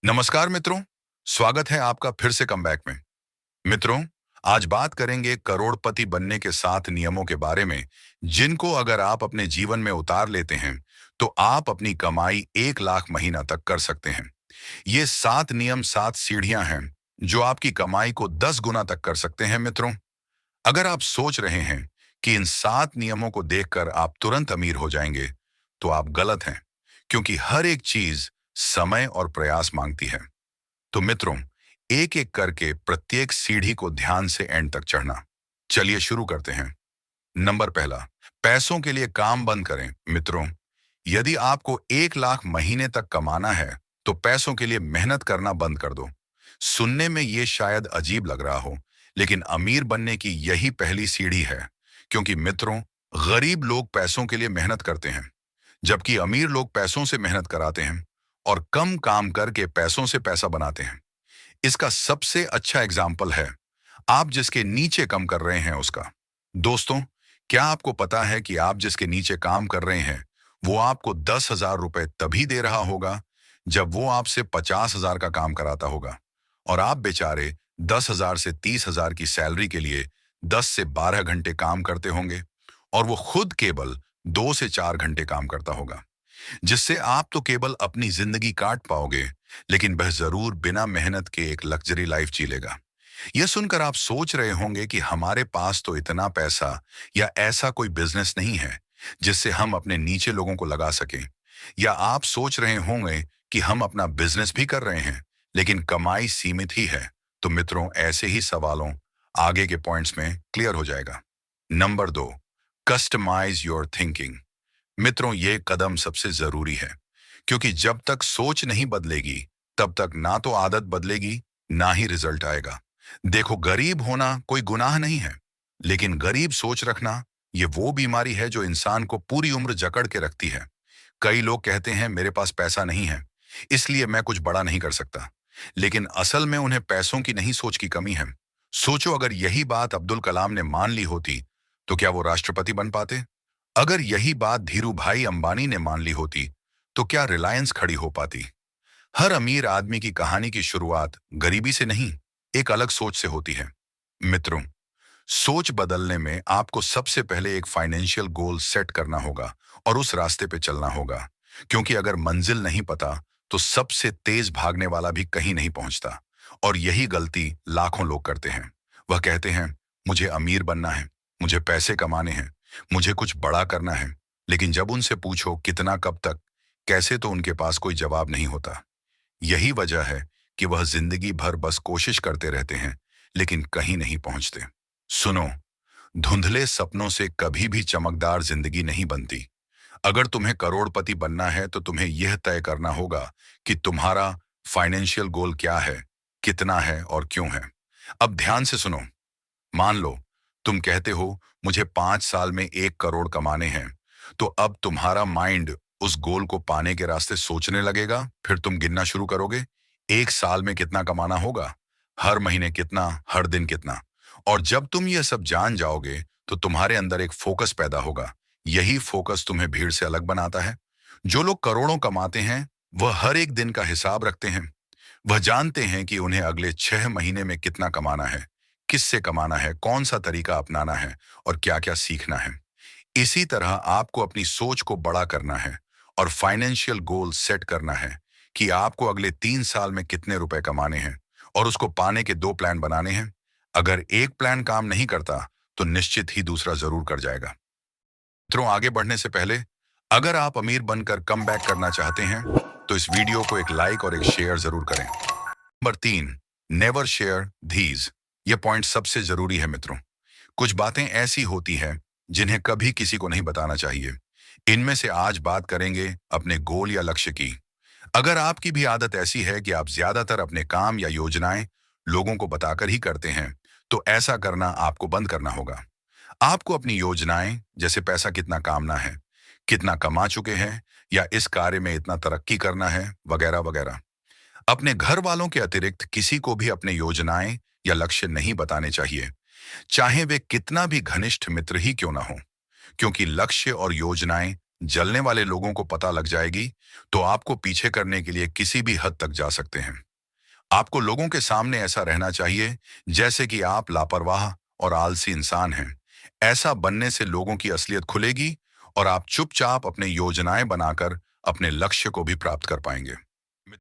नमस्कार मित्रों, स्वागत है आपका फिर से कमबैक में। मित्रों, आज बात करेंगे करोड़पति बनने के 7 नियमों के बारे में, जिनको अगर आप अपने जीवन में उतार लेते हैं, तो आप अपनी कमाई 1 लाख महीना तक कर सकते हैं। ये 7 नियम 7 सीढ़ियां हैं, जो आपकी कमाई को 10 गुना तक कर सकते हैं मित्रों। अगर आप सोच रहे हैं कि इन 7 नियमों को देखकर आप तुरंत अमीर हो जाएंगे, तो आप गलत हैं, क्योंकि हर एक चीज समय और प्रयास मांगती है। तो मित्रों, एक एक करके प्रत्येक सीढ़ी को ध्यान से एंड तक चढ़ना। चलिए शुरू करते हैं। नंबर पहला, पैसों के लिए काम बंद करें। मित्रों, यदि आपको 1 लाख महीने तक कमाना है, तो पैसों के लिए मेहनत करना बंद कर दो। सुनने में ये शायद अजीब लग रहा हो, लेकिन अमीर बनने की यही पहली सीढ़ी है। क्योंकि मित्रों, गरीब लोग पैसों के लिए मेहनत करते हैं, जबकि अमीर लोग पैसों से मेहनत कराते हैं और कम काम करके पैसों से पैसा बनाते हैं। इसका सबसे अच्छा एग्जाम्पल है आप जिसके नीचे काम कर रहे हैं उसका। दोस्तों, क्या आपको पता है कि आप जिसके नीचे काम कर रहे हैं, वो आपको 10,000 रुपए तभी दे रहा होगा जब वो आपसे 50,000 का काम कराता होगा, और आप बेचारे 10,000 से 30,000 की सैलरी के लिए 10 से 12 घंटे काम करते होंगे, और वो खुद केवल 2 से 4 घंटे काम करता होगा, जिससे आप तो केवल अपनी जिंदगी काट पाओगे, लेकिन वह जरूर बिना मेहनत के एक लग्जरी लाइफ जी लेगा। यह सुनकर आप सोच रहे होंगे कि हमारे पास तो इतना पैसा या ऐसा कोई बिजनेस नहीं है जिससे हम अपने नीचे लोगों को लगा सकें। या आप सोच रहे होंगे कि हम अपना बिजनेस भी कर रहे हैं, लेकिन कमाई सीमित ही है। तो मित्रों, ऐसे ही सवालों आगे के पॉइंट्स में क्लियर हो जाएगा। Number 2, customise your thinking. मित्रों, ये कदम सबसे जरूरी है, क्योंकि जब तक सोच नहीं बदलेगी, तब तक ना तो आदत बदलेगी, ना ही रिजल्ट आएगा। देखो, गरीब होना कोई गुनाह नहीं है, लेकिन गरीब सोच रखना, ये वो बीमारी है जो इंसान को पूरी उम्र जकड़ के रखती है। कई लोग कहते हैं मेरे पास पैसा नहीं है, इसलिए मैं कुछ बड़ा नहीं कर सकता। लेकिन असल में उन्हें पैसों की नहीं, सोच की कमी है। सोचो, अगर यही बात अब्दुल कलाम ने मान ली होती, तो क्या वो राष्ट्रपति बन पाते? अगर यही बात धीरू भाई अंबानी ने मान ली होती, तो क्या रिलायंस खड़ी हो पाती? हर अमीर आदमी की कहानी की शुरुआत गरीबी से नहीं, एक अलग सोच से होती है। मित्रों, सोच बदलने में आपको सबसे पहले एक फाइनेंशियल गोल सेट करना होगा और उस रास्ते पे चलना होगा। क्योंकि अगर मंजिल नहीं पता, तो सबसे तेज भागने वाला भी कहीं नहीं पहुंचता। और यही गलती लाखों लोग करते हैं। वह कहते हैं, मुझे अमीर बनना है, मुझे पैसे कमाने हैं, मुझे कुछ बड़ा करना है। लेकिन जब उनसे पूछो कितना, कब तक, कैसे, तो उनके पास कोई जवाब नहीं होता। यही वजह है कि वह जिंदगी भर बस कोशिश करते रहते हैं, लेकिन कहीं नहीं पहुंचते। सुनो, धुंधले सपनों से कभी भी चमकदार जिंदगी नहीं बनती। अगर तुम्हें करोड़पति बनना है, तो तुम्हें यह तय करना होगा कि तुम्हारा फाइनेंशियल गोल क्या है, कितना है और क्यों है। अब ध्यान से सुनो। मान लो तुम कहते हो मुझे 5 साल में 1 करोड़ कमाने हैं, तो अब तुम्हारा माइंड उस गोल को पाने के रास्ते सोचने लगेगा। फिर तुम गिनना शुरू करोगे, 1 साल में कितना कमाना होगा, हर महीने कितना, हर दिन कितना। और जब तुम यह सब जान जाओगे, तो तुम्हारे अंदर एक फोकस पैदा होगा। यही फोकस तुम्हें भीड़ से अलग बनाता है। जो लोग करोड़ों कमाते हैं, वह हर एक दिन का हिसाब रखते हैं। वह जानते हैं कि उन्हें अगले 6 महीने में कितना कमाना है, किससे कमाना है, कौन सा तरीका अपनाना है और क्या क्या सीखना है। इसी तरह आपको अपनी सोच को बड़ा करना है और फाइनेंशियल गोल सेट करना है कि आपको अगले 3 साल में कितने रुपए कमाने हैं, और उसको पाने के 2 प्लान बनाने हैं। अगर एक प्लान काम नहीं करता, तो निश्चित ही दूसरा जरूर कर जाएगा। मित्रों, आगे बढ़ने से पहले, अगर आप अमीर बनकर कम बैक करना चाहते हैं, तो इस वीडियो को एक लाइक और एक शेयर जरूर करें। Number 3, never share धीज। यह पॉइंट सबसे जरूरी है मित्रों। कुछ बातें ऐसी होती हैं जिन्हें कभी किसी को नहीं बताना चाहिए। इनमें से आज बात करेंगे अपने गोल या लक्ष्य की। अगर आपकी भी आदत ऐसी है कि आप ज्यादातर अपने काम या योजनाएं लोगों को बताकर ही करते हैं, तो ऐसा करना आपको बंद करना होगा। आपको अपनी योजनाएं, जैसे पैसा कितना कामना है, कितना कमा चुके हैं, या इस कार्य में इतना तरक्की करना है, वगैरह वगैरह, अपने घर वालों के अतिरिक्त किसी को भी अपने योजनाएं या लक्ष्य नहीं बताने चाहिए, चाहे वे कितना भी घनिष्ठ मित्र ही क्यों ना हो। क्योंकि लक्ष्य और योजनाएं जलने वाले लोगों को पता लग जाएगी, तो आपको पीछे करने के लिए किसी भी हद तक जा सकते हैं। आपको लोगों के सामने ऐसा रहना चाहिए जैसे कि आप लापरवाह और आलसी इंसान हैं। ऐसा बनने से लोगों की असलियत खुलेगी और आप चुपचाप अपने योजनाएं बनाकर अपने लक्ष्य को भी प्राप्त कर पाएंगे।